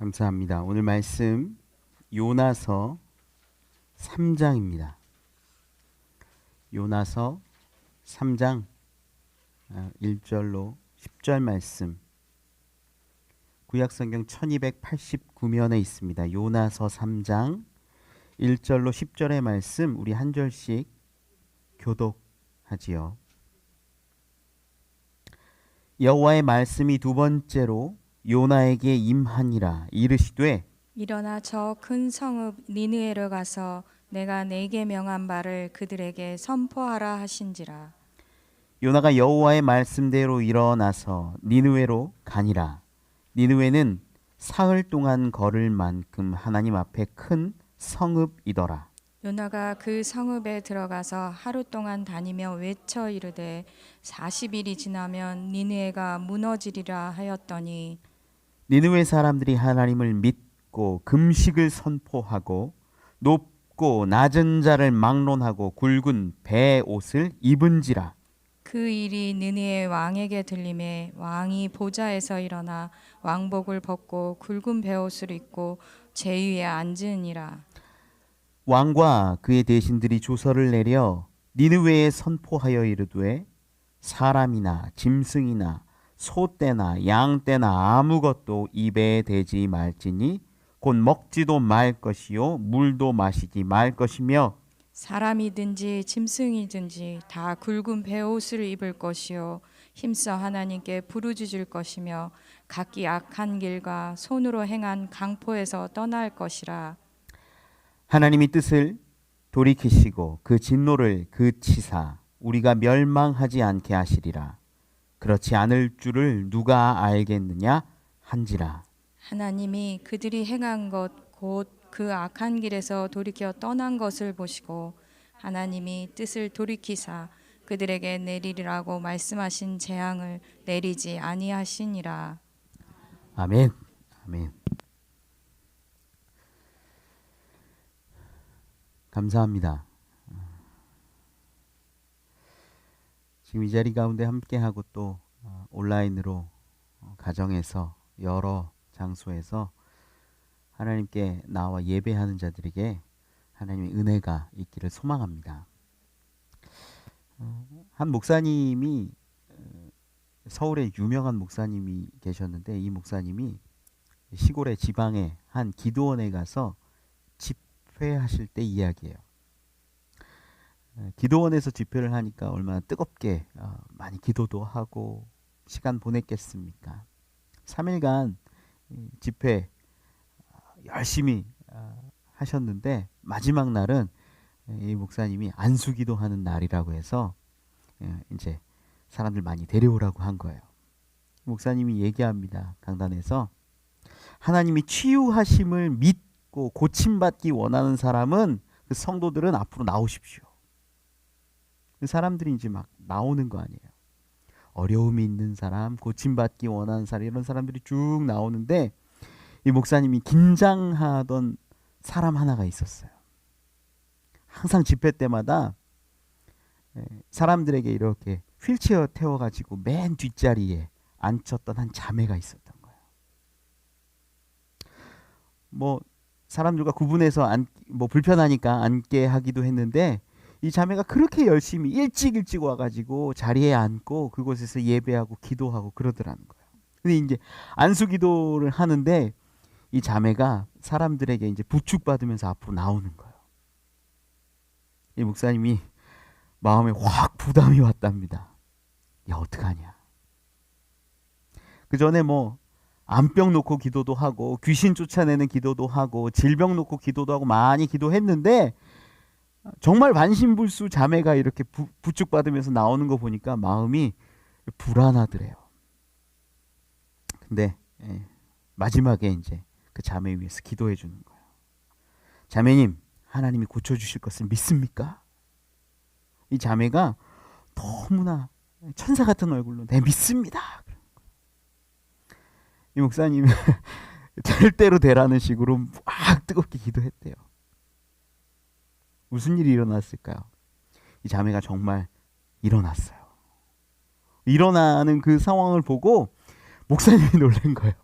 감사합니다. 오늘 말씀 요나서 3장입니다. 요나서 3장 1절로 10절 말씀, 구약성경 1289면에 있습니다. 요나서 3장 1절로 10절의 말씀 우리 한 절씩 교독하지요. 여호와의 말씀이 두 번째로 요나에게 임하니라. 이르시되 일어나 저 큰 성읍 니느웨로 가서 내가 네게 명한 바를 그들에게 선포하라 하신지라. 요나가 여호와의 말씀대로 일어나서 니느웨로 가니라. 니느웨는 사흘 동안 걸을 만큼 하나님 앞에 큰 성읍이더라. 요나가 그 성읍에 들어가서 하루 동안 다니며 외쳐 이르되 40일이 지나면 니느웨가 무너지리라 하였더니 니느웨 사람들이 하나님을 믿고 금식을 선포하고 높고 낮은 자를 막론하고 굵은 배 옷을 입은지라. 그 일이 느느웨 왕에게 들림에 왕이 보좌에서 일어나 왕복을 벗고 굵은 베옷을 입고 제위에 앉으니라. 왕과 그의 대신들이 조서를 내려 니느웨에 선포하여 이르되 사람이나 짐승이나 소떼나 양떼나 아무것도 입에 대지 말지니 곧 먹지도 말 것이요 물도 마시지 말 것이며 사람이든지 짐승이든지 다 굵은 베옷을 입을 것이요 힘써 하나님께 부르짖을 것이며 각기 악한 길과 손으로 행한 강포에서 떠날 것이라. 하나님이 뜻을 돌이키시고 그 진노를 그치사 우리가 멸망하지 않게 하시리라. 그렇지 않을 줄을 누가 알겠느냐 한지라. 하나님이 그들이 행한 것 곧 그 악한 길에서 돌이켜 떠난 것을 보시고 하나님이 뜻을 돌이키사 그들에게 내리리라고 말씀하신 재앙을 내리지 아니하시니라. 아멘. 아멘. 감사합니다. 지금 이 자리 가운데 함께하고 또 온라인으로 가정에서 여러 장소에서 하나님께 나와 예배하는 자들에게 하나님의 은혜가 있기를 소망합니다. 한 목사님이 서울에 유명한 목사님이 계셨는데 이 목사님이 시골의 지방의 한 기도원에 가서 집회하실 때 이야기예요. 기도원에서 집회를 하니까 얼마나 뜨겁게 많이 기도도 하고 시간 보냈겠습니까? 3일간 집회 열심히 하셨는데 마지막 날은 이 목사님이 안수기도하는 날이라고 해서 이제 사람들 많이 데려오라고 한 거예요. 목사님이 얘기합니다. 강단에서 하나님이 치유하심을 믿고 고침받기 원하는 사람은 그 성도들은 앞으로 나오십시오. 그 사람들이 이제 막 나오는 거 아니에요. 어려움이 있는 사람, 고침받기 원하는 사람 이런 사람들이 쭉 나오는데 이 목사님이 긴장하던 사람 하나가 있었어요. 항상 집회 때마다 사람들에게 이렇게 휠체어 태워가지고 맨 뒷자리에 앉혔던 한 자매가 있었던 거예요. 뭐 사람들과 구분해서 뭐 불편하니까 앉게 하기도 했는데 이 자매가 그렇게 열심히 일찍 와가지고 자리에 앉고 그곳에서 예배하고 기도하고 그러더라는 거예요. 근데 이제 안수기도를 하는데 이 자매가 사람들에게 이제 부축받으면서 앞으로 나오는 거예요. 이 목사님이 마음에 확 부담이 왔답니다. 야, 어떡하냐. 그 전에 뭐 암병 놓고 기도도 하고 귀신 쫓아내는 기도도 하고 질병 놓고 기도도 하고 많이 기도했는데 정말 반신불수 자매가 이렇게 부축받으면서 나오는 거 보니까 마음이 불안하더래요. 근데 마지막에 이제 그 자매 위해서 기도해 주는 거예요. 자매님, 하나님이 고쳐주실 것을 믿습니까? 이 자매가 너무나 천사 같은 얼굴로 네 믿습니다. 이 목사님이 절대로 되라는 식으로 막 뜨겁게 기도했대요. 무슨 일이 일어났을까요? 이 자매가 정말 일어났어요. 일어나는 그 상황을 보고 목사님이 놀란 거예요.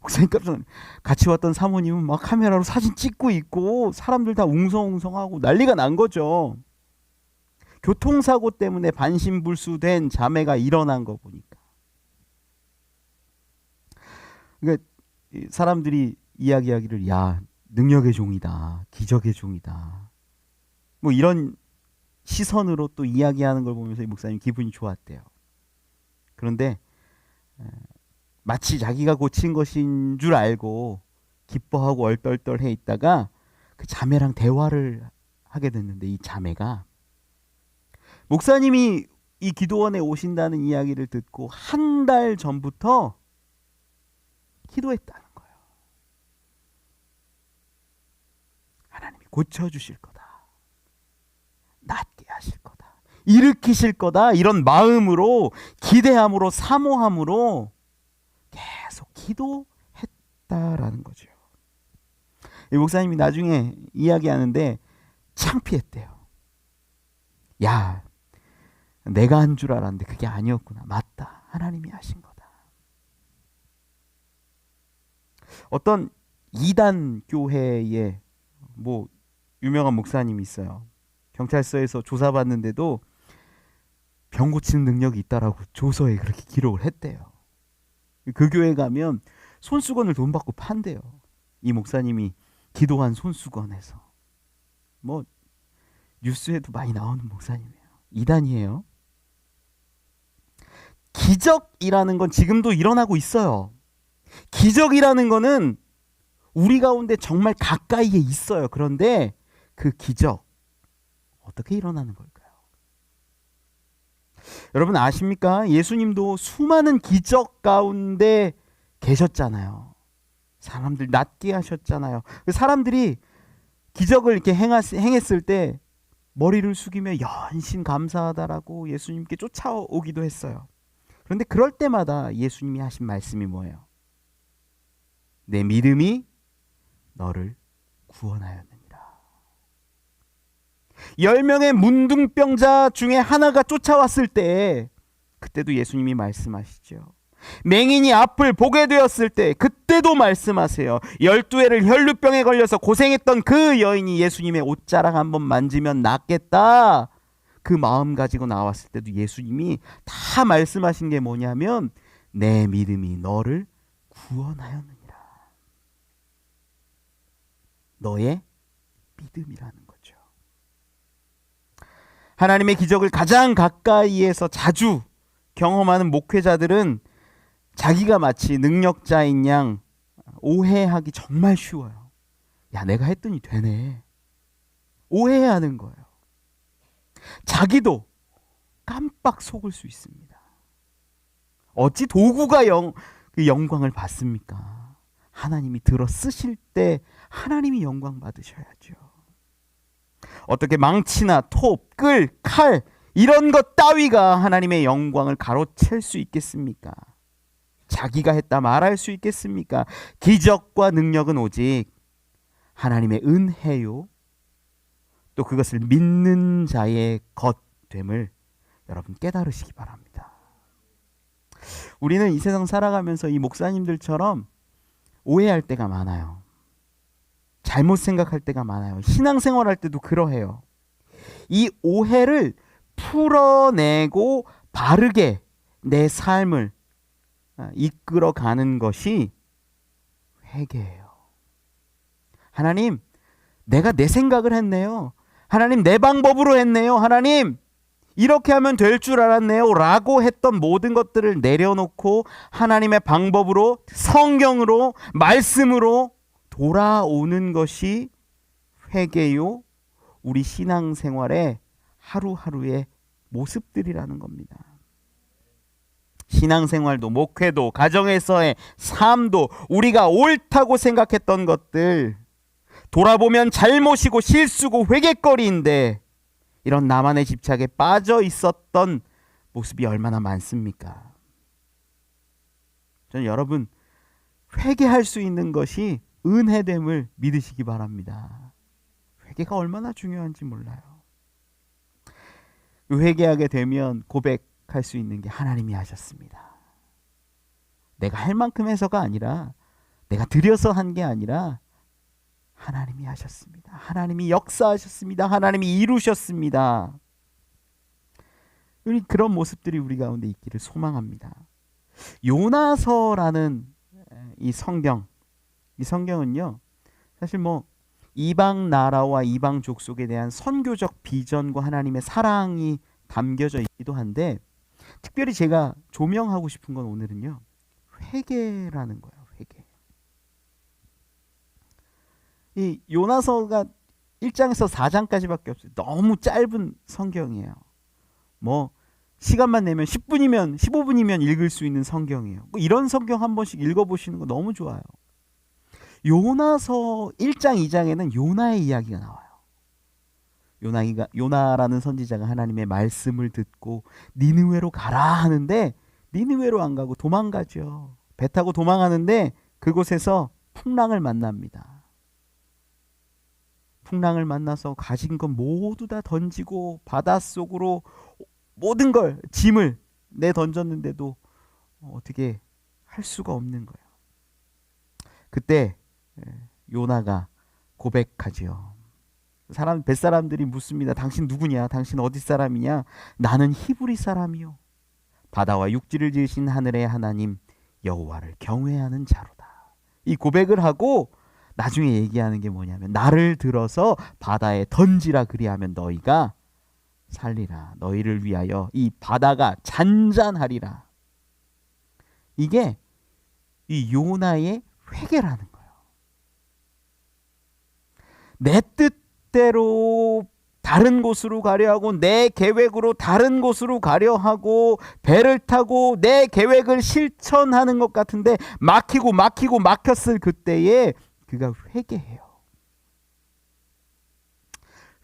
목사님 깜짝 같이 왔던 사모님은 막 카메라로 사진 찍고 있고 사람들 다 웅성웅성하고 난리가 난 거죠. 교통사고 때문에 반신불수된 자매가 일어난 거 보니까. 그러니까 사람들이 이야기하기를 야 능력의 종이다, 기적의 종이다, 뭐 이런 시선으로 또 이야기하는 걸 보면서 이 목사님 기분이 좋았대요. 그런데 마치 자기가 고친 것인 줄 알고 기뻐하고 얼떨떨해 있다가 그 자매랑 대화를 하게 됐는데, 이 자매가 목사님이 이 기도원에 오신다는 이야기를 듣고 한 달 전부터 기도했다는 거예요. 하나님이 고쳐주실 거다, 낫게 하실 거다, 일으키실 거다, 이런 마음으로, 기대함으로, 사모함으로 계속 기도했다라는 거죠. 이 목사님이 나중에 이야기하는데 창피했대요. 야, 내가 한 줄 알았는데 그게 아니었구나. 맞다, 하나님이 하신 거다. 어떤 이단 교회에 뭐 유명한 목사님이 있어요. 경찰서에서 조사받는데도 병 고치는 능력이 있다라고 조서에 그렇게 기록을 했대요. 그 교회 가면 손수건을 돈 받고 판대요. 이 목사님이 기도한 손수건에서. 뭐 뉴스에도 많이 나오는 목사님이에요. 이단이에요. 기적이라는 건 지금도 일어나고 있어요. 기적이라는 거는 우리 가운데 정말 가까이에 있어요. 그런데 그 기적 어떻게 일어나는 걸까요? 여러분 아십니까? 예수님도 수많은 기적 가운데 계셨잖아요. 사람들 낫게 하셨잖아요. 사람들이 기적을 이렇게 행했을 때 머리를 숙이며 연신 감사하다라고 예수님께 쫓아오기도 했어요. 그런데 그럴 때마다 예수님이 하신 말씀이 뭐예요? 내 믿음이 너를 구원하였느니라. 10명의 문둥병자 중에 하나가 쫓아왔을 때 그때도 예수님이 말씀하시죠. 맹인이 앞을 보게 되었을 때 그때도 말씀하세요. 12해를 혈루병에 걸려서 고생했던 그 여인이 예수님의 옷자락 한번 만지면 낫겠다, 그 마음 가지고 나왔을 때도 예수님이 다 말씀하신 게 뭐냐면 내 믿음이 너를 구원하였느니라. 너의 믿음이라는 거죠. 하나님의 기적을 가장 가까이에서 자주 경험하는 목회자들은 자기가 마치 능력자인 양 오해하기 정말 쉬워요. 야, 내가 했더니 되네. 오해하는 거예요. 자기도 깜빡 속을 수 있습니다. 어찌 도구가 그 영광을 받습니까? 하나님이 들어 쓰실 때 하나님이 영광 받으셔야죠. 어떻게 망치나 톱, 끌, 칼 이런 것 따위가 하나님의 영광을 가로챌 수 있겠습니까? 자기가 했다 말할 수 있겠습니까? 기적과 능력은 오직 하나님의 은혜요, 또 그것을 믿는 자의 것됨을 여러분 깨달으시기 바랍니다. 우리는 이 세상 살아가면서 이 목사님들처럼 오해할 때가 많아요. 잘못 생각할 때가 많아요. 신앙생활할 때도 그러해요. 이 오해를 풀어내고 바르게 내 삶을 이끌어가는 것이 회개예요. 하나님, 내가 내 생각을 했네요. 하나님, 내 방법으로 했네요. 하나님, 이렇게 하면 될 줄 알았네요 라고 했던 모든 것들을 내려놓고 하나님의 방법으로, 성경으로, 말씀으로 돌아오는 것이 회개요, 우리 신앙생활의 하루하루의 모습들이라는 겁니다. 신앙생활도, 목회도, 가정에서의 삶도 우리가 옳다고 생각했던 것들, 돌아보면 잘못이고 실수고 회개거리인데 이런 나만의 집착에 빠져 있었던 모습이 얼마나 많습니까? 저는 여러분, 회개할 수 있는 것이 은혜됨을 믿으시기 바랍니다. 회개가 얼마나 중요한지 몰라요. 회개하게 되면 고백할 수 있는 게 하나님이 하셨습니다. 내가 할 만큼 해서가 아니라 내가 들여서 한 게 아니라 하나님이 하셨습니다. 하나님이 역사하셨습니다. 하나님이 이루셨습니다. 우리 그런 모습들이 우리 가운데 있기를 소망합니다. 요나서라는 이 성경은요, 사실 뭐 이방 나라와 이방 족속에 대한 선교적 비전과 하나님의 사랑이 담겨져 있기도 한데, 특별히 제가 조명하고 싶은 건 오늘은요, 회개라는 거예요. 회개. 이 요나서가 1장에서 4장까지밖에 없어요. 너무 짧은 성경이에요. 뭐 시간만 내면 10분이면 15분이면 읽을 수 있는 성경이에요. 이런 성경 한 번씩 읽어보시는 거 너무 좋아요. 요나서 1장 2장에는 요나의 이야기가 나와요. 요나라는 선지자가 하나님의 말씀을 듣고 니느웨로 가라 하는데 니느웨로 안 가고 도망가죠. 배 타고 도망하는데 그곳에서 풍랑을 만납니다. 풍랑을 만나서 가진 것 모두 다 던지고 바닷속으로 모든 걸, 짐을 내던졌는데도 어떻게 할 수가 없는 거예요. 그때 요나가 고백하지요. 뱃사람들이 묻습니다. 당신 누구냐? 당신 어디 사람이냐? 나는 히브리 사람이요, 바다와 육지를 지으신 하늘의 하나님 여호와를 경외하는 자로다. 이 고백을 하고 나중에 얘기하는 게 뭐냐면, 나를 들어서 바다에 던지라, 그리하면 너희가 살리라. 너희를 위하여 이 바다가 잔잔하리라. 이게 이 요나의 회개라는 거예요. 내 뜻대로 다른 곳으로 가려 하고 내 계획으로 다른 곳으로 가려 하고 배를 타고 내 계획을 실천하는 것 같은데 막혔을 그때에 그가 회개해요.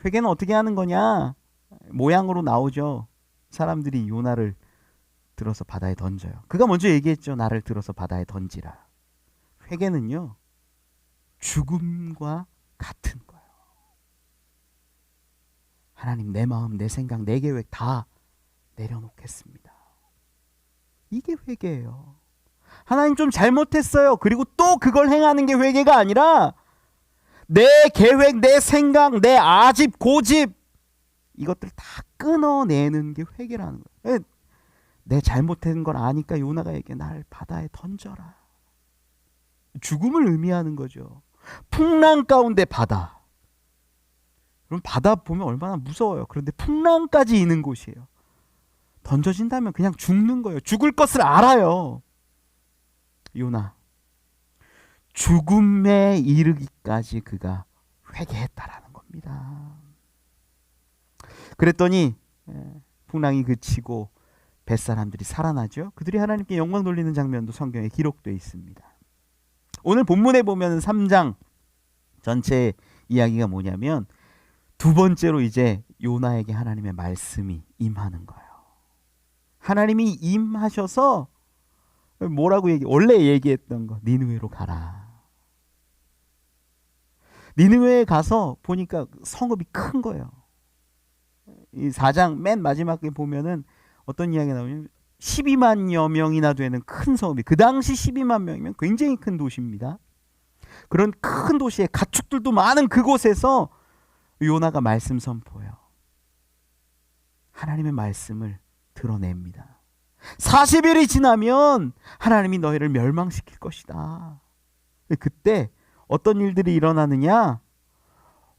회개는 어떻게 하는 거냐? 모양으로 나오죠. 사람들이 요나를 들어서 바다에 던져요. 그가 먼저 얘기했죠. 나를 들어서 바다에 던지라. 회개는요, 죽음과 같은 거예요. 하나님, 내 마음, 내 생각, 내 계획 다 내려놓겠습니다. 이게 회개예요. 하나님, 좀 잘못했어요. 그리고 또 그걸 행하는 게 회개가 아니라 내 계획, 내 생각, 내 아집, 고집, 이것들 다 끊어내는 게 회개라는 거예요. 내 잘못한 걸 아니까 요나가 얘기해. 날 바다에 던져라. 죽음을 의미하는 거죠. 풍랑 가운데 바다. 그럼 바다 보면 얼마나 무서워요. 그런데 풍랑까지 있는 곳이에요. 던져진다면 그냥 죽는 거예요. 죽을 것을 알아요. 요나. 죽음에 이르기까지 그가 회개했다라는 겁니다. 그랬더니 풍랑이 그치고 뱃사람들이 살아나죠. 그들이 하나님께 영광 돌리는 장면도 성경에 기록되어 있습니다. 오늘 본문에 보면 3장 전체 이야기가 뭐냐면, 두 번째로 이제 요나에게 하나님의 말씀이 임하는 거예요. 하나님이 임하셔서 뭐라고 원래 얘기했던 거, 니느웨로 가라. 니느웨에 가서 보니까 성읍이 큰 거예요. 이 4장 맨 마지막에 보면은 어떤 이야기가 나오냐면 12만여 명이나 되는 큰 성읍이, 그 당시 12만 명이면 굉장히 큰 도시입니다. 그런 큰 도시에 가축들도 많은 그곳에서 요나가 말씀 선포해요. 하나님의 말씀을 드러냅니다. 40일이 지나면 하나님이 너희를 멸망시킬 것이다. 그때 어떤 일들이 일어나느냐?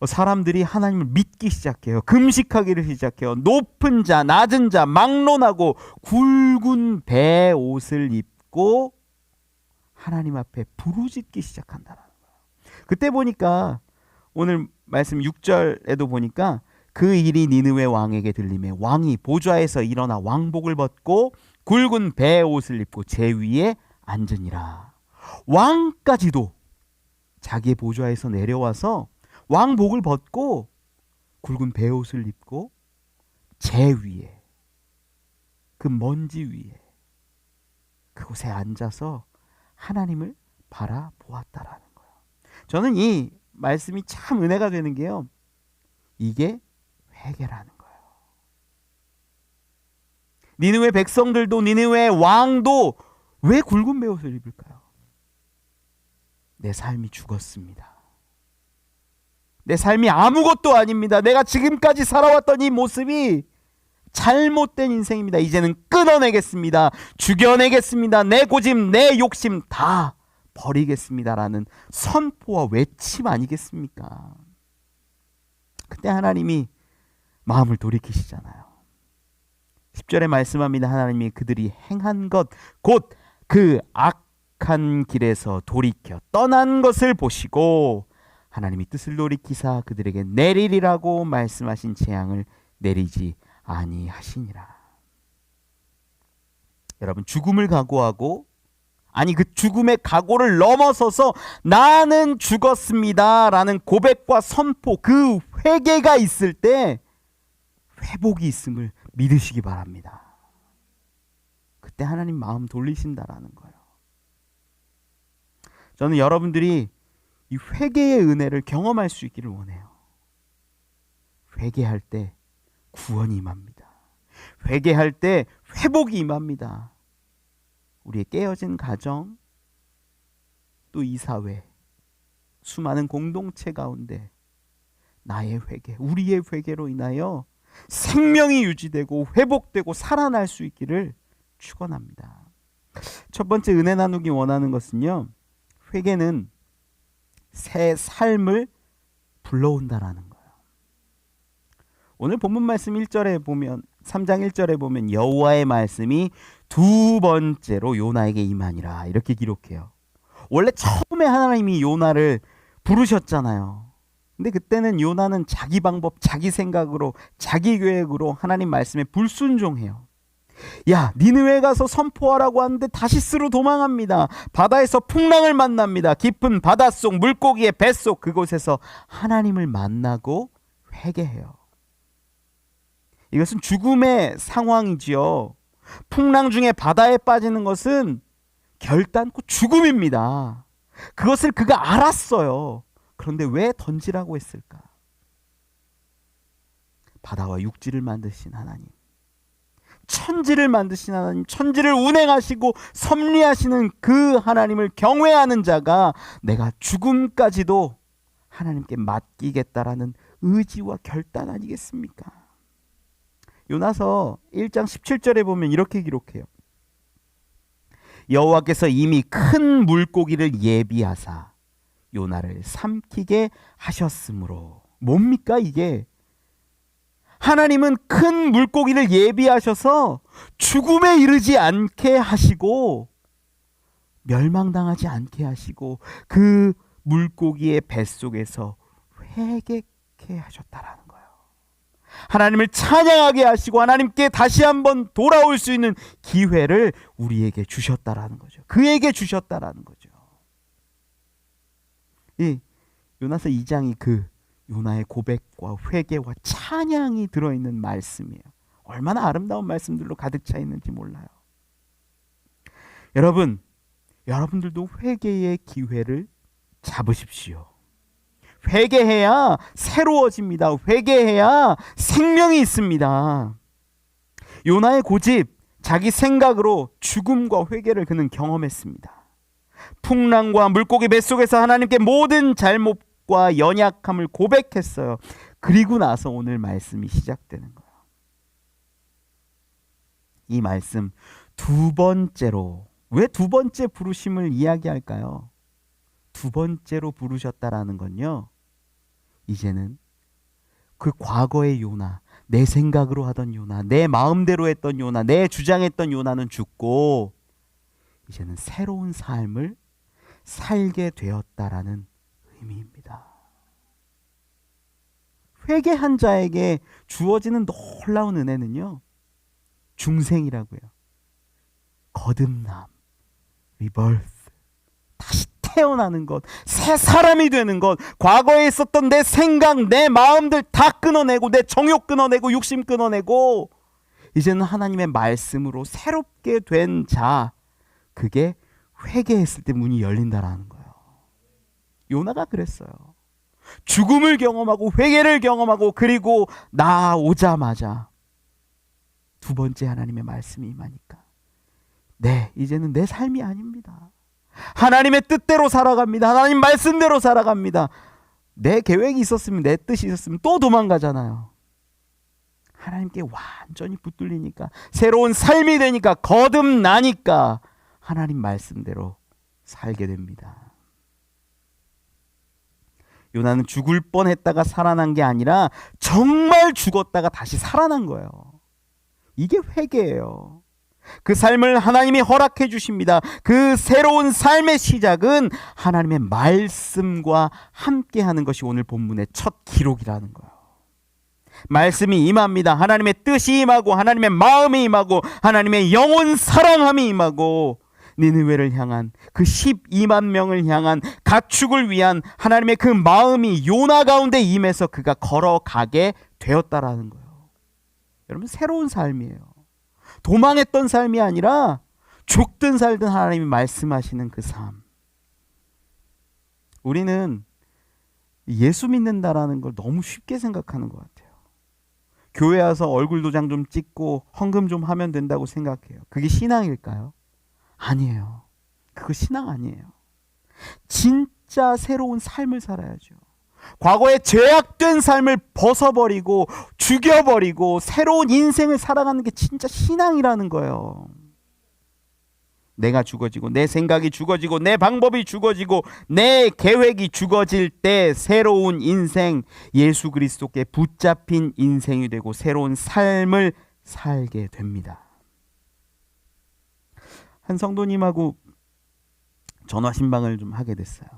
사람들이 하나님을 믿기 시작해요. 금식하기를 시작해요. 높은 자, 낮은 자, 막론하고 굵은 배 옷을 입고 하나님 앞에 부르짖기 시작한다는 거예요. 그때 보니까 오늘 말씀 6절에도 보니까 그 일이 니느웨 왕에게 들림에 왕이 보좌에서 일어나 왕복을 벗고 굵은 배 옷을 입고 제 위에 앉으니라. 왕까지도 자기의 보좌에서 내려와서 왕복을 벗고 굵은 베옷을 입고 제 위에, 그 먼지 위에 그곳에 앉아서 하나님을 바라보았다라는 거예요. 저는 이 말씀이 참 은혜가 되는 게요, 이게 회개라는 거예요. 니느웨 백성들도, 니느웨 왕도 왜 굵은 베옷을 입을까요? 내 삶이 죽었습니다. 내 삶이 아무것도 아닙니다. 내가 지금까지 살아왔던 이 모습이 잘못된 인생입니다. 이제는 끊어내겠습니다. 죽여내겠습니다. 내 고집, 내 욕심 다 버리겠습니다라는 선포와 외침 아니겠습니까? 그때 하나님이 마음을 돌이키시잖아요. 10절에 말씀합니다. 하나님이 그들이 행한 것 곧 그 악한 길에서 돌이켜 떠난 것을 보시고 하나님이 뜻을 돌이키사 그들에게 내리리라고 말씀하신 재앙을 내리지 아니하시니라. 여러분, 죽음을 각오하고, 아니 그 죽음의 각오를 넘어서서 나는 죽었습니다 라는 고백과 선포, 그 회개가 있을 때 회복이 있음을 믿으시기 바랍니다. 그때 하나님 마음 돌리신다라는 거예요. 저는 여러분들이 이 회개의 은혜를 경험할 수 있기를 원해요. 회개할 때 구원이 임합니다. 회개할 때 회복이 임합니다. 우리의 깨어진 가정, 또 이 사회, 수많은 공동체 가운데 나의 회개, 우리의 회개로 인하여 생명이 유지되고 회복되고 살아날 수 있기를 축원합니다. 첫 번째 은혜 나누기 원하는 것은요, 회개는 새 삶을 불러온다라는 거예요. 오늘 본문 말씀 1절에 보면, 3장 1절에 보면 여호와의 말씀이 두 번째로 요나에게 임하니라 이렇게 기록해요. 원래 처음에 하나님이 요나를 부르셨잖아요. 근데 그때는 요나는 자기 방법, 자기 생각으로, 자기 계획으로 하나님 말씀에 불순종해요. 야, 니느웨 가서 선포하라고 하는데 다시스로 도망합니다. 바다에서 풍랑을 만납니다. 깊은 바닷속 물고기의 뱃속, 그곳에서 하나님을 만나고 회개해요. 이것은 죽음의 상황이지요. 풍랑 중에 바다에 빠지는 것은 결단코 죽음입니다. 그것을 그가 알았어요. 그런데 왜 던지라고 했을까? 바다와 육지를 만드신 하나님, 천지를 만드신 하나님, 천지를 운행하시고 섭리하시는 그 하나님을 경외하는 자가 내가 죽음까지도 하나님께 맡기겠다라는 의지와 결단 아니겠습니까? 요나서 1장 17절에 보면 이렇게 기록해요. 여호와께서 이미 큰 물고기를 예비하사 요나를 삼키게 하셨으므로. 뭡니까 이게? 하나님은 큰 물고기를 예비하셔서 죽음에 이르지 않게 하시고 멸망당하지 않게 하시고 그 물고기의 뱃속에서 회개케 하셨다라는 거예요. 하나님을 찬양하게 하시고 하나님께 다시 한번 돌아올 수 있는 기회를 우리에게 주셨다라는 거죠. 그에게 주셨다라는 거죠. 이 요나서 2장이 그 요나의 고백과 회개와 찬양이 들어있는 말씀이에요. 얼마나 아름다운 말씀들로 가득 차 있는지 몰라요. 여러분, 여러분들도 회개의 기회를 잡으십시오. 회개해야 새로워집니다. 회개해야 생명이 있습니다. 요나의 고집, 자기 생각으로 죽음과 회개를 그는 경험했습니다. 풍랑과 물고기 뱃속에서 하나님께 모든 잘못과 연약함을 고백했어요. 그리고 나서 오늘 말씀이 시작되는 거예요. 이 말씀 두 번째로, 왜 두 번째 부르심을 이야기할까요? 두 번째로 부르셨다라는 건요, 이제는 그 과거의 요나, 내 생각으로 하던 요나, 내 마음대로 했던 요나, 내 주장했던 요나는 죽고 이제는 새로운 삶을 살게 되었다라는 의미입니다. 회개한 자에게 주어지는 놀라운 은혜는요, 중생이라고요. 거듭남, 리버스, 다시 태어나는 것, 새 사람이 되는 것, 과거에 있었던 내 생각, 내 마음들 다 끊어내고, 내 정욕 끊어내고, 욕심 끊어내고, 이제는 하나님의 말씀으로 새롭게 된 자, 그게 회개했을 때 문이 열린다라는 거예요. 요나가 그랬어요. 죽음을 경험하고 회개를 경험하고 그리고 나오자마자 두 번째 하나님의 말씀이 임하니까, 네, 이제는 내 삶이 아닙니다. 하나님의 뜻대로 살아갑니다. 하나님 말씀대로 살아갑니다. 내 계획이 있었으면, 내 뜻이 있었으면 또 도망가잖아요. 하나님께 완전히 붙들리니까, 새로운 삶이 되니까, 거듭나니까 하나님 말씀대로 살게 됩니다. 요나는 죽을 뻔했다가 살아난 게 아니라 정말 죽었다가 다시 살아난 거예요. 이게 회개예요. 그 삶을 하나님이 허락해 주십니다. 그 새로운 삶의 시작은 하나님의 말씀과 함께하는 것이 오늘 본문의 첫 기록이라는 거예요. 말씀이 임합니다. 하나님의 뜻이 임하고, 하나님의 마음이 임하고, 하나님의 영혼 사랑함이 임하고, 니느웨를 향한, 그 12만 명을 향한 가축을 위한 하나님의 그 마음이 요나 가운데 임해서 그가 걸어가게 되었다라는 거예요. 여러분, 새로운 삶이에요. 도망했던 삶이 아니라 죽든 살든 하나님이 말씀하시는 그 삶. 우리는 예수 믿는다라는 걸 너무 쉽게 생각하는 것 같아요. 교회 와서 얼굴 도장 좀 찍고 헌금 좀 하면 된다고 생각해요. 그게 신앙일까요? 아니에요. 그거 신앙 아니에요. 진짜 새로운 삶을 살아야죠. 과거에 죄악된 삶을 벗어버리고 죽여버리고 새로운 인생을 살아가는 게 진짜 신앙이라는 거예요. 내가 죽어지고, 내 생각이 죽어지고, 내 방법이 죽어지고, 내 계획이 죽어질 때 새로운 인생, 예수 그리스도께 붙잡힌 인생이 되고 새로운 삶을 살게 됩니다. 한 성도님하고 전화 신방을 좀 하게 됐어요.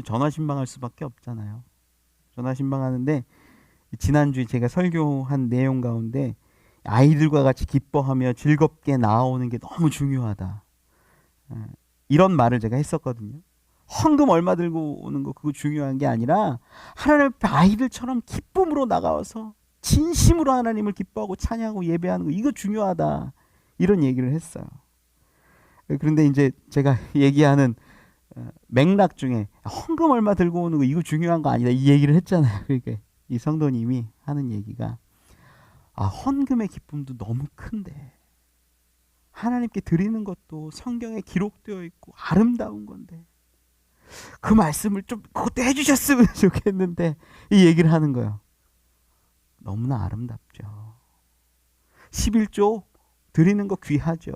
전화 신방할 수밖에 없잖아요. 전화 신방하는데 지난주에 제가 설교한 내용 가운데 아이들과 같이 기뻐하며 즐겁게 나아오는 게 너무 중요하다, 이런 말을 제가 했었거든요. 헌금 얼마 들고 오는 거 그거 중요한 게 아니라 하나님 앞에 아이들처럼 기쁨으로 나가서 진심으로 하나님을 기뻐하고 찬양하고 예배하는 거, 이거 중요하다, 이런 얘기를 했어요. 그런데 이제 제가 얘기하는 맥락 중에 헌금 얼마 들고 오는 거 이거 중요한 거 아니다, 이 얘기를 했잖아요. 그러니까 이 성도님이 하는 얘기가, 헌금의 기쁨도 너무 큰데 하나님께 드리는 것도 성경에 기록되어 있고 아름다운 건데 그 말씀을 좀 그것도 해주셨으면 좋겠는데, 이 얘기를 하는 거예요. 너무나 아름답죠. 11조 드리는 거 귀하죠.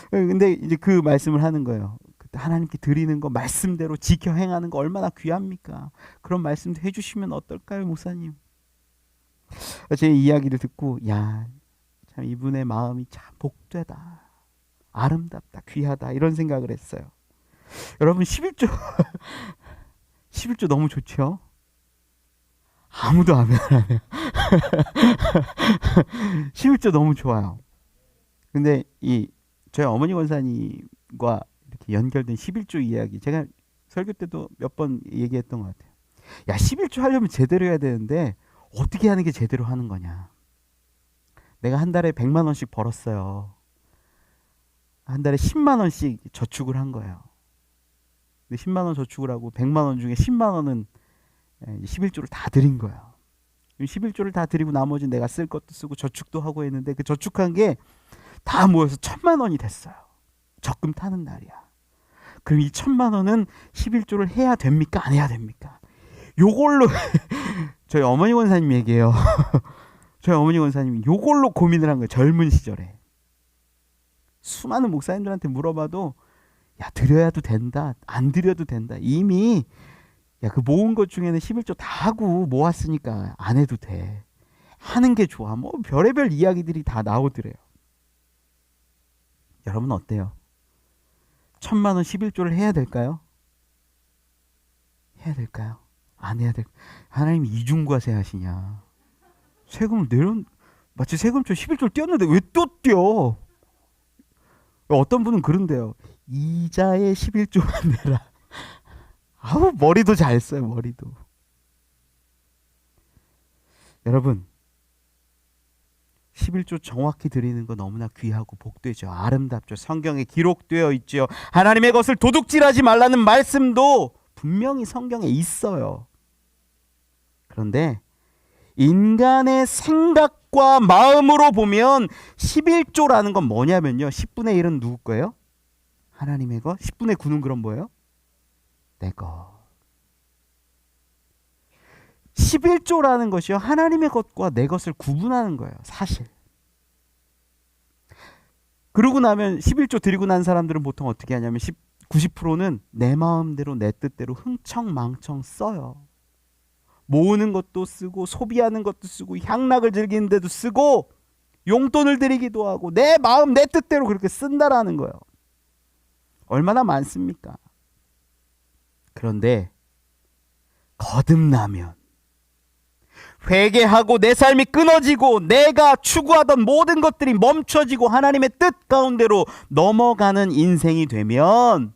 근데 이제 그 말씀을 하는 거예요. 하나님께 드리는 거 말씀대로 지켜 행하는 거 얼마나 귀합니까? 그런 말씀도 해주시면 어떨까요, 목사님? 제 이야기를 듣고, 야, 참 이분의 마음이 참 복되다, 아름답다, 귀하다, 이런 생각을 했어요. 여러분, 11조 11조 너무 좋죠? 아무도 안 해요. 11조 너무 좋아요. 근데 저희 어머니 권사님과 이렇게 연결된 11조 이야기, 제가 설교 때도 몇 번 얘기했던 것 같아요. 야, 11조 하려면 제대로 해야 되는데 어떻게 하는 게 제대로 하는 거냐. 내가 한 달에 100만 원씩 벌었어요. 한 달에 10만 원씩 저축을 한 거예요. 근데 10만 원 저축을 하고 100만 원 중에 10만 원은 11조를 다 드린 거예요. 11조를 다 드리고 나머지 내가 쓸 것도 쓰고 저축도 하고 했는데, 그 저축한 게 다 모여서 1000만 원이 됐어요. 적금 타는 날이야. 그럼 이 1000만 원은 11조를 해야 됩니까? 안 해야 됩니까? 요걸로 저희 어머니 권사님 얘기해요. 저희 어머니 권사님이 요걸로 고민을 한 거예요. 젊은 시절에. 수많은 목사님들한테 물어봐도, 야, 드려야도 된다, 안 드려도 된다. 이미 그 모은 것 중에는 11조 다 하고 모았으니까 안 해도 돼. 하는 게 좋아. 뭐 별의별 이야기들이 다 나오더래요. 여러분 어때요? 1000만 원 11조를 해야 될까요? 해야 될까요? 안 해야 될까요? 하나님이 이중과세 하시냐? 세금을 마치 세금조 11조를 띄었는데 왜 또 띄어? 어떤 분은 그런데요. 이자에 11조만 내라. 아우, 머리도 잘 써요, 머리도. 여러분, 11조 정확히 드리는 거 너무나 귀하고 복되죠. 아름답죠. 성경에 기록되어 있죠. 하나님의 것을 도둑질하지 말라는 말씀도 분명히 성경에 있어요. 그런데 인간의 생각과 마음으로 보면 11조라는 건 뭐냐면요, 10분의 1은 누구 거예요? 하나님의 것. 10분의 9는 그럼 뭐예요? 내 것. 11조라는 것이요, 하나님의 것과 내 것을 구분하는 거예요, 사실. 그러고 나면 11조 드리고 난 사람들은 보통 어떻게 하냐면 90%는 내 마음대로 내 뜻대로 흥청망청 써요. 모으는 것도 쓰고 소비하는 것도 쓰고 향락을 즐기는 데도 쓰고 용돈을 드리기도 하고 내 마음 내 뜻대로 그렇게 쓴다라는 거예요. 얼마나 많습니까? 그런데 거듭나면, 회개하고 내 삶이 끊어지고 내가 추구하던 모든 것들이 멈춰지고 하나님의 뜻 가운데로 넘어가는 인생이 되면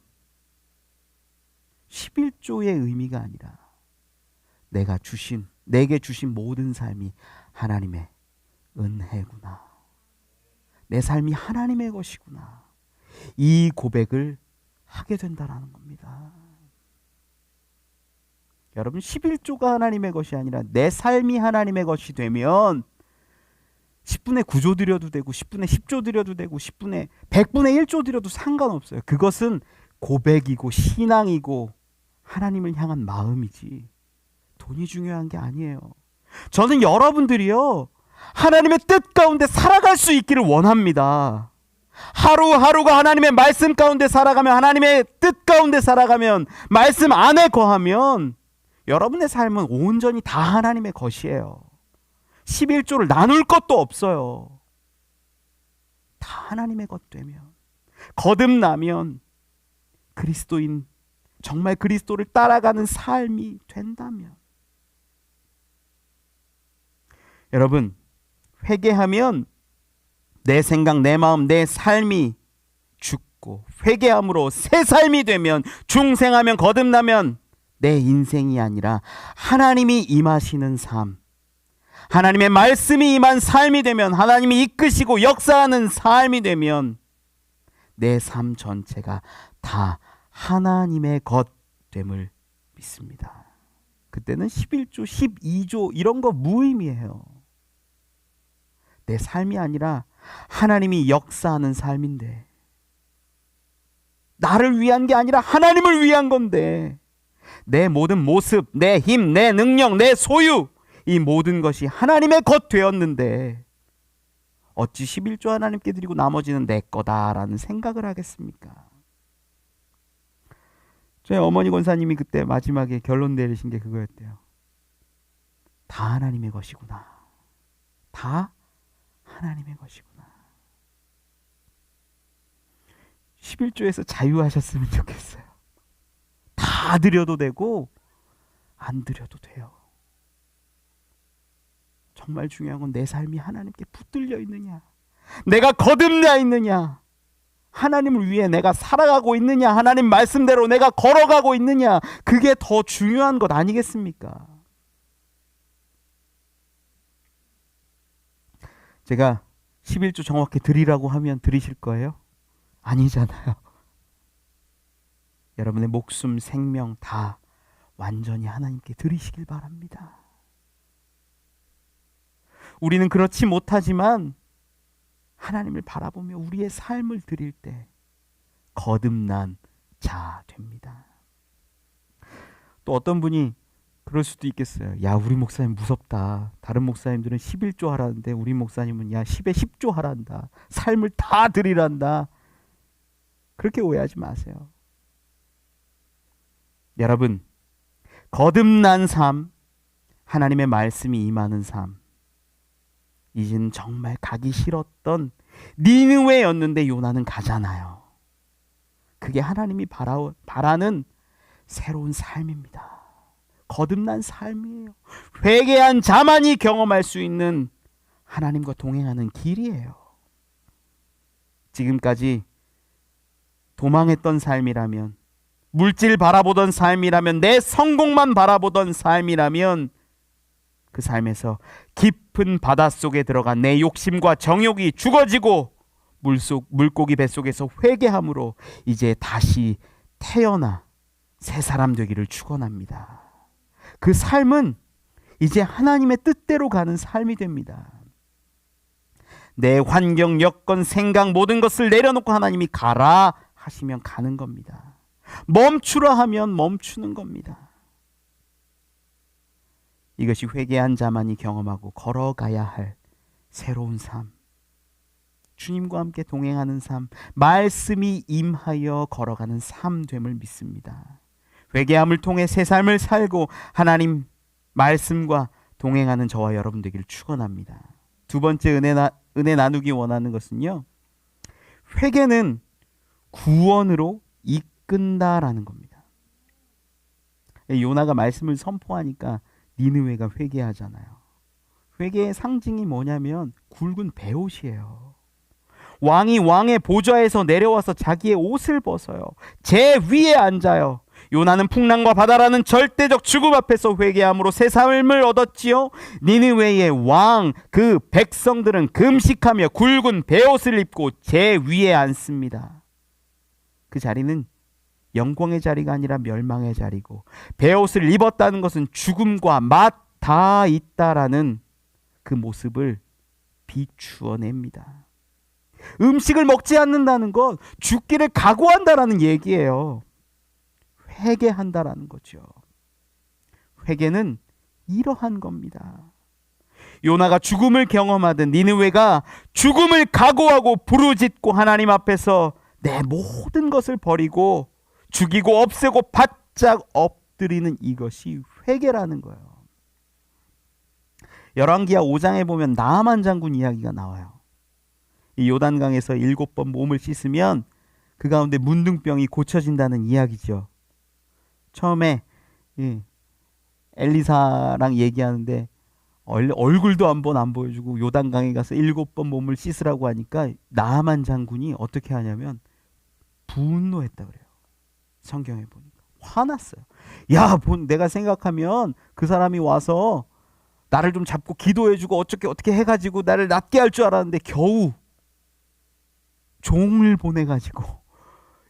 11조의 의미가 아니라 내게 주신 모든 삶이 하나님의 은혜구나. 내 삶이 하나님의 것이구나. 이 고백을 하게 된다라는 겁니다. 여러분, 11조가 하나님의 것이 아니라 내 삶이 하나님의 것이 되면 10분의 9조 드려도 되고 10분의 10조 드려도 되고 100분의 1조 드려도 상관없어요. 그것은 고백이고 신앙이고 하나님을 향한 마음이지 돈이 중요한 게 아니에요. 저는 여러분들이요, 하나님의 뜻 가운데 살아갈 수 있기를 원합니다. 하루하루가 하나님의 말씀 가운데 살아가면, 하나님의 뜻 가운데 살아가면, 말씀 안에 거하면 여러분의 삶은 온전히 다 하나님의 것이에요. 11조를 나눌 것도 없어요. 다 하나님의 것 되면, 거듭나면, 그리스도인, 정말 그리스도를 따라가는 삶이 된다면, 여러분, 회개하면 내 생각, 내 마음, 내 삶이 죽고, 회개함으로 새 삶이 되면, 중생하면, 거듭나면 내 인생이 아니라 하나님이 임하시는 삶, 하나님의 말씀이 임한 삶이 되면, 하나님이 이끄시고 역사하는 삶이 되면 내 삶 전체가 다 하나님의 것됨을 믿습니다. 그때는 11조, 12조 이런 거 무의미해요. 내 삶이 아니라 하나님이 역사하는 삶인데, 나를 위한 게 아니라 하나님을 위한 건데, 내 모든 모습, 내 힘, 내 능력, 내 소유, 이 모든 것이 하나님의 것 되었는데 어찌 11조 하나님께 드리고 나머지는 내 거다라는 생각을 하겠습니까? 저희 어머니 권사님이 그때 마지막에 결론 내리신 게 그거였대요. 다 하나님의 것이구나. 다 하나님의 것이구나. 11조에서 자유하셨으면 좋겠어요. 다 드려도 되고 안 드려도 돼요. 정말 중요한 건 내 삶이 하나님께 붙들려 있느냐, 내가 거듭나 있느냐, 하나님을 위해 내가 살아가고 있느냐, 하나님 말씀대로 내가 걸어가고 있느냐, 그게 더 중요한 것 아니겠습니까? 제가 11조 정확히 드리라고 하면 드리실 거예요? 아니잖아요. 여러분의 목숨, 생명 다 완전히 하나님께 드리시길 바랍니다. 우리는 그렇지 못하지만 하나님을 바라보며 우리의 삶을 드릴 때 거듭난 자 됩니다. 또 어떤 분이 그럴 수도 있겠어요. 야, 우리 목사님 무섭다. 다른 목사님들은 11조 하라는데 우리 목사님은 야 10에 10조 하란다. 삶을 다 드리란다. 그렇게 오해하지 마세요. 여러분, 거듭난 삶, 하나님의 말씀이 임하는 삶, 이제는 정말 가기 싫었던 니느웨였는데 요나는 가잖아요. 그게 하나님이 바라는 새로운 삶입니다. 거듭난 삶이에요. 회개한 자만이 경험할 수 있는 하나님과 동행하는 길이에요. 지금까지 도망했던 삶이라면, 물질 바라보던 삶이라면, 내 성공만 바라보던 삶이라면 그 삶에서 깊은 바닷속에 들어간 내 욕심과 정욕이 죽어지고 물고기 뱃속에서 회개함으로 이제 다시 태어나 새 사람 되기를 축원합니다. 그 삶은 이제 하나님의 뜻대로 가는 삶이 됩니다. 내 환경, 여건, 생각 모든 것을 내려놓고 하나님이 가라 하시면 가는 겁니다. 멈추라 하면 멈추는 겁니다. 이것이 회개한 자만이 경험하고 걸어가야 할 새로운 삶, 주님과 함께 동행하는 삶, 말씀이 임하여 걸어가는 삶됨을 믿습니다. 회개함을 통해 새 삶을 살고 하나님 말씀과 동행하는 저와 여러분 되기를 축원합니다. 두 번째 은혜 나누기 원하는 것은요, 회개는 구원으로 이끈다라는 겁니다. 요나가 말씀을 선포하니까 니느웨가 회개하잖아요. 회개의 상징이 뭐냐면 굵은 베옷이에요. 왕이 왕의 보좌에서 내려와서 자기의 옷을 벗어요. 제 위에 앉아요. 요나는 풍랑과 바다라는 절대적 죽음 앞에서 회개함으로 새 삶을 얻었지요. 니느웨의 왕, 그 백성들은 금식하며 굵은 베옷을 입고 제 위에 앉습니다. 그 자리는 영광의 자리가 아니라 멸망의 자리고, 베옷을 입었다는 것은 죽음과 맛 다 있다라는 그 모습을 비추어냅니다. 음식을 먹지 않는다는 것, 죽기를 각오한다라는 얘기예요. 회개한다라는 거죠. 회개는 이러한 겁니다. 요나가 죽음을 경험하던 니느웨가 죽음을 각오하고 부르짖고 하나님 앞에서 내 모든 것을 버리고 죽이고 없애고 바짝 엎드리는 이것이 회개라는 거예요. 열왕기하 5장에 보면 나아만 장군 이야기가 나와요. 이 요단강에서 7번 몸을 씻으면 그 가운데 문둥병이 고쳐진다는 이야기죠. 처음에 엘리사랑 얘기하는데 얼굴도 한 번 안 보여주고 요단강에 가서 7번 몸을 씻으라고 하니까 나아만 장군이 어떻게 하냐면 분노했다 그래요. 성경에 보니까 화났어요. 야, 내가 생각하면 그 사람이 와서 나를 좀 잡고 기도해주고 어떻게 해가지고 나를 낫게 할 줄 알았는데 겨우 종을 보내가지고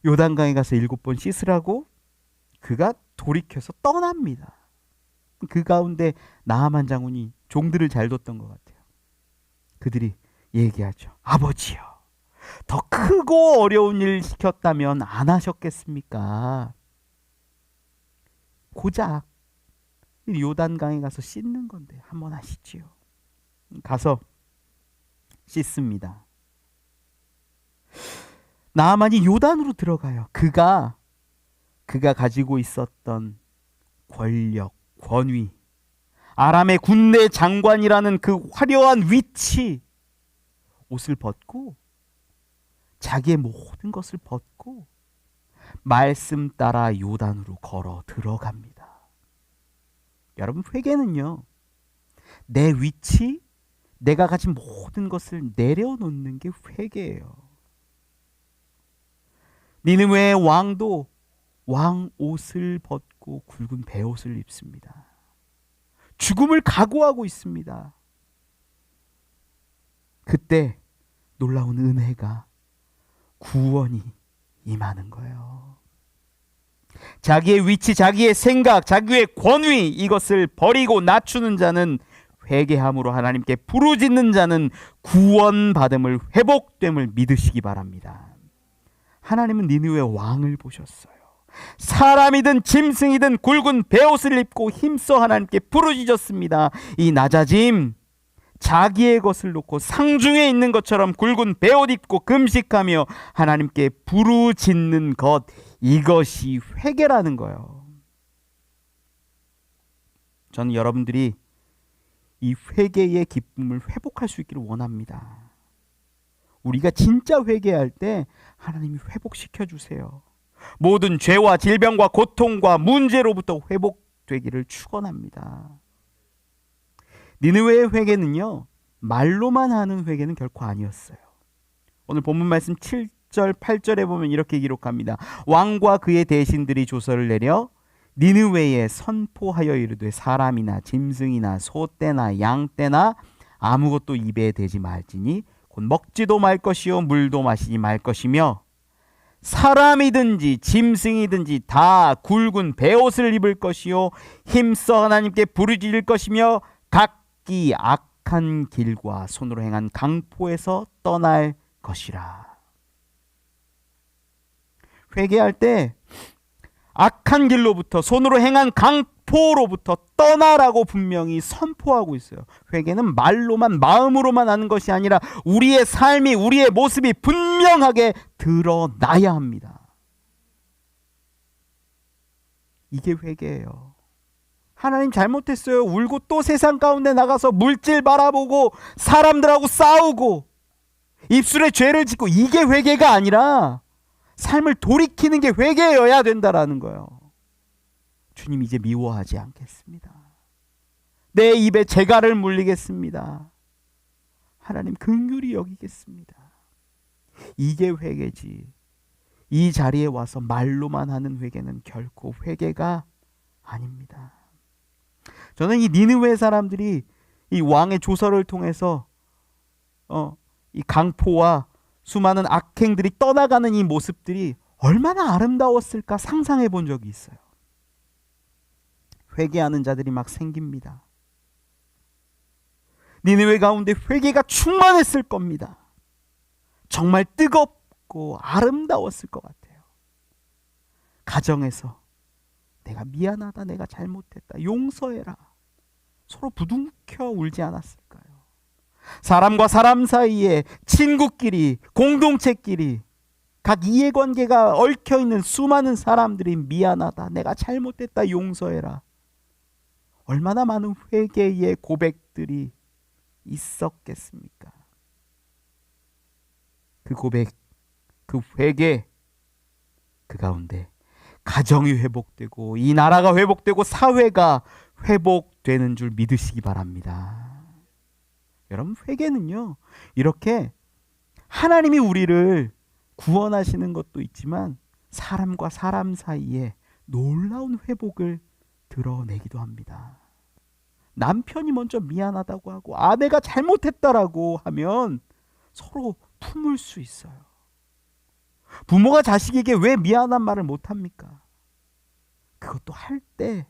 요단강에 가서 7번 씻으라고 그가 돌이켜서 떠납니다. 그 가운데 나아만 장군이 종들을 잘 뒀던 것 같아요. 그들이 얘기하죠. 아버지요, 더 크고 어려운 일 시켰다면 안 하셨겠습니까? 고작 요단강에 가서 씻는 건데 한번 하시지요. 가서 씻습니다. 나아만이 요단으로 들어가요. 그가 가지고 있었던 권력, 권위, 아람의 군대 장관이라는 그 화려한 위치, 옷을 벗고 자기의 모든 것을 벗고 말씀 따라 요단으로 걸어 들어갑니다. 여러분, 회개는요, 내 위치, 내가 가진 모든 것을 내려놓는 게 회개예요. 니느웨의 왕도 왕 옷을 벗고 굵은 베옷을 입습니다. 죽음을 각오하고 있습니다. 그때 놀라운 은혜가, 구원이 임하는 거예요. 자기의 위치, 자기의 생각, 자기의 권위, 이것을 버리고 낮추는 자는 회개함으로 하나님께 부르짖는 자는 구원받음을, 회복됨을 믿으시기 바랍니다. 하나님은 니느웨 왕을 보셨어요. 사람이든 짐승이든 굵은 베옷을 입고 힘써 하나님께 부르짖었습니다. 이 낮아짐, 자기의 것을 놓고 상중에 있는 것처럼 굵은 베옷 입고 금식하며 하나님께 부르짖는 것, 이것이 회개라는 거예요. 저는 여러분들이 이 회개의 기쁨을 회복할 수 있기를 원합니다. 우리가 진짜 회개할 때 하나님이 회복시켜 주세요. 모든 죄와 질병과 고통과 문제로부터 회복되기를 축원합니다. 니느웨의 회개는요, 말로만 하는 회개는 결코 아니었어요. 오늘 본문 말씀 7절 8절에 보면 이렇게 기록합니다. 왕과 그의 대신들이 조서를 내려 니느웨에 선포하여 이르되 사람이나 짐승이나 소떼나 양떼나 아무것도 입에 대지 말지니 곧 먹지도 말 것이요 물도 마시지 말 것이며 사람이든지 짐승이든지 다 굵은 베옷을 입을 것이요 힘써 하나님께 부르짖을 것이며 각기 악한 길과 손으로 행한 강포에서 떠날 것이라. 회개할 때 악한 길로부터 손으로 행한 강포로부터 떠나라고 분명히 선포하고 있어요. 회개는 말로만 마음으로만 하는 것이 아니라 우리의 삶이 우리의 모습이 분명하게 드러나야 합니다. 이게 회개예요. 하나님 잘못했어요. 울고 또 세상 가운데 나가서 물질 바라보고 사람들하고 싸우고 입술에 죄를 짓고 이게 회개가 아니라 삶을 돌이키는 게 회개여야 된다라는 거예요. 주님 이제 미워하지 않겠습니다. 내 입에 재갈을 물리겠습니다. 하나님 긍휼히 여기겠습니다. 이게 회개지. 이 자리에 와서 말로만 하는 회개는 결코 회개가 아닙니다. 저는 이 니느웨 사람들이 이 왕의 조서를 통해서 이 강포와 수많은 악행들이 떠나가는 이 모습들이 얼마나 아름다웠을까 상상해 본 적이 있어요. 회개하는 자들이 막 생깁니다. 니느웨 가운데 회개가 충만했을 겁니다. 정말 뜨겁고 아름다웠을 것 같아요. 가정에서 내가 미안하다, 내가 잘못했다, 용서해라. 서로 부둥켜 울지 않았을까요? 사람과 사람 사이에 친구끼리, 공동체끼리 각 이해관계가 얽혀있는 수많은 사람들이 미안하다, 내가 잘못했다, 용서해라. 얼마나 많은 회개의 고백들이 있었겠습니까? 그 고백, 그 회개, 그 가운데 가정이 회복되고 이 나라가 회복되고 사회가 회복되는 줄 믿으시기 바랍니다. 여러분, 회개는요, 이렇게 하나님이 우리를 구원하시는 것도 있지만 사람과 사람 사이에 놀라운 회복을 드러내기도 합니다. 남편이 먼저 미안하다고 하고 아내가 잘못했다라고 하면 서로 품을 수 있어요. 부모가 자식에게 왜 미안한 말을 못합니까? 그것도 할 때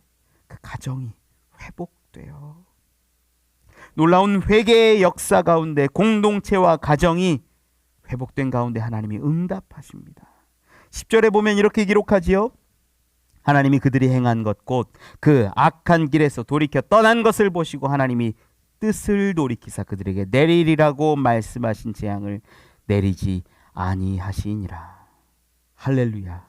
그 가정이 회복돼요. 놀라운 회개의 역사 가운데 공동체와 가정이 회복된 가운데 하나님이 응답하십니다. 10절에 보면 이렇게 기록하지요. 하나님이 그들이 행한 것 곧 그 악한 길에서 돌이켜 떠난 것을 보시고 하나님이 뜻을 돌이키사 그들에게 내리리라고 말씀하신 재앙을 내리지 아니하시니라. 할렐루야.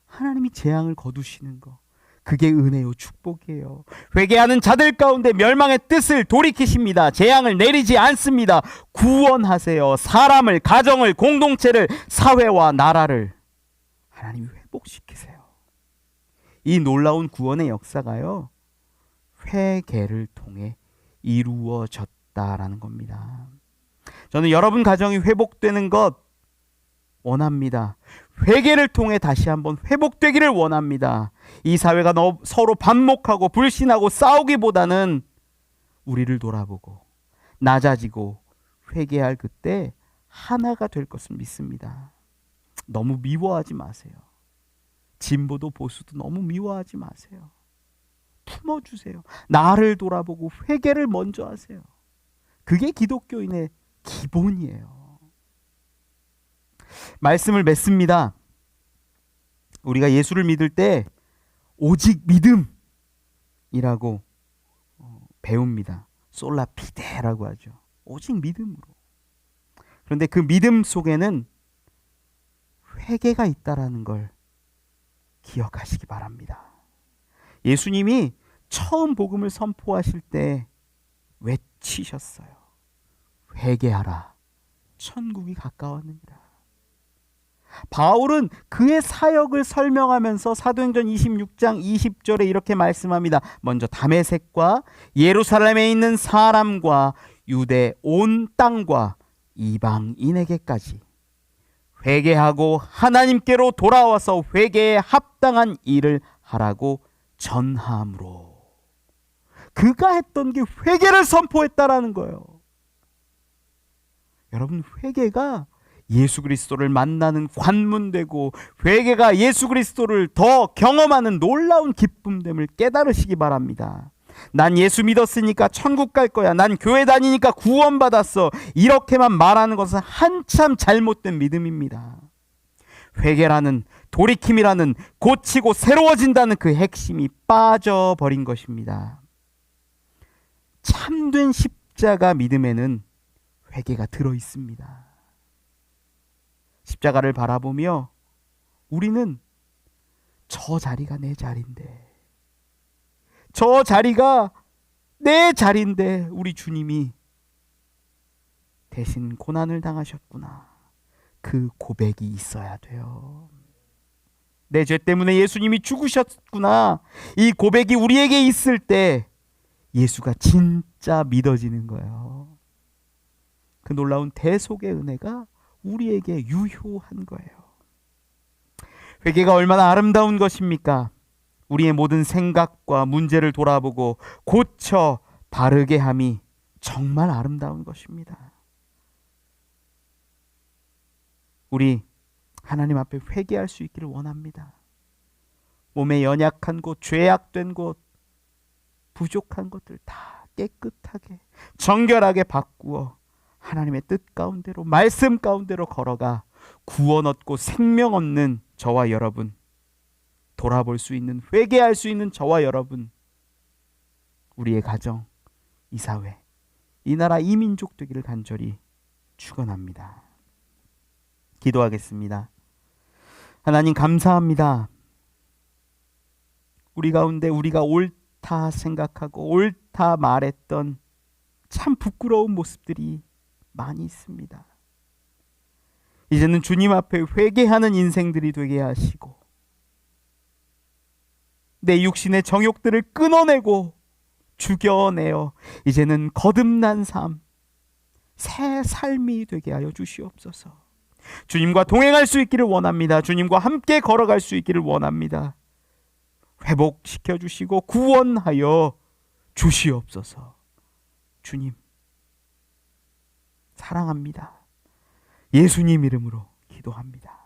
하나님이 재앙을 거두시는 거, 그게 은혜요, 축복이에요. 회개하는 자들 가운데 멸망의 뜻을 돌이키십니다. 재앙을 내리지 않습니다. 구원하세요. 사람을, 가정을, 공동체를, 사회와 나라를 하나님이 회복시키세요. 이 놀라운 구원의 역사가요, 회개를 통해 이루어졌다라는 겁니다. 저는 여러분 가정이 회복되는 것 원합니다. 회개를 통해 다시 한번 회복되기를 원합니다. 이 사회가 서로 반목하고 불신하고 싸우기보다는 우리를 돌아보고 낮아지고 회개할 그때 하나가 될 것을 믿습니다. 너무 미워하지 마세요. 진보도 보수도 너무 미워하지 마세요. 품어주세요. 나를 돌아보고 회개를 먼저 하세요. 그게 기독교인의 기본이에요. 말씀을 맺습니다. 우리가 예수를 믿을 때 오직 믿음이라고 배웁니다. 솔라 피데라고 하죠. 오직 믿음으로. 그런데 그 믿음 속에는 회개가 있다라는 걸 기억하시기 바랍니다. 예수님이 처음 복음을 선포하실 때 외치셨어요. 회개하라. 천국이 가까웠느니라. 바울은 그의 사역을 설명하면서 사도행전 26장 20절에 이렇게 말씀합니다. 먼저 다메섹과 예루살렘에 있는 사람과 유대 온 땅과 이방인에게까지 회개하고 하나님께로 돌아와서 회개에 합당한 일을 하라고 전함으로. 그가 했던 게 회개를 선포했다라는 거예요. 여러분, 회개가 예수 그리스도를 만나는 관문되고 회개가 예수 그리스도를 더 경험하는 놀라운 기쁨됨을 깨달으시기 바랍니다. 난 예수 믿었으니까 천국 갈 거야. 난 교회 다니니까 구원받았어. 이렇게만 말하는 것은 한참 잘못된 믿음입니다. 회개라는, 돌이킴이라는, 고치고 새로워진다는 그 핵심이 빠져버린 것입니다. 참된 십자가 믿음에는 회개가 들어있습니다. 십자가를 바라보며 우리는 저 자리가 내 자리인데, 저 자리가 내 자리인데 우리 주님이 대신 고난을 당하셨구나. 그 고백이 있어야 돼요. 내 죄 때문에 예수님이 죽으셨구나. 이 고백이 우리에게 있을 때 예수가 진짜 믿어지는 거예요. 그 놀라운 대속의 은혜가 우리에게 유효한 거예요. 회개가 얼마나 아름다운 것입니까? 우리의 모든 생각과 문제를 돌아보고 고쳐 바르게 함이 정말 아름다운 것입니다. 우리 하나님 앞에 회개할 수 있기를 원합니다. 몸에 연약한 곳, 죄악된 곳, 부족한 것들 다 깨끗하게 정결하게 바꾸어 하나님의 뜻 가운데로, 말씀 가운데로 걸어가 구원 얻고 생명 얻는 저와 여러분, 돌아볼 수 있는, 회개할 수 있는 저와 여러분, 우리의 가정, 이 사회, 이 나라, 이 민족 되기를 간절히 축원합니다. 기도하겠습니다. 하나님 감사합니다. 우리 가운데 우리가 옳다 생각하고 옳다 말했던 참 부끄러운 모습들이 많이 있습니다. 이제는 주님 앞에 회개하는 인생들이 되게 하시고 내 육신의 정욕들을 끊어내고 죽여내어 이제는 거듭난 삶, 새 삶이 되게 하여 주시옵소서. 주님과 동행할 수 있기를 원합니다. 주님과 함께 걸어갈 수 있기를 원합니다. 회복시켜 주시고 구원하여 주시옵소서. 주님 사랑합니다. 예수님 이름으로 기도합니다.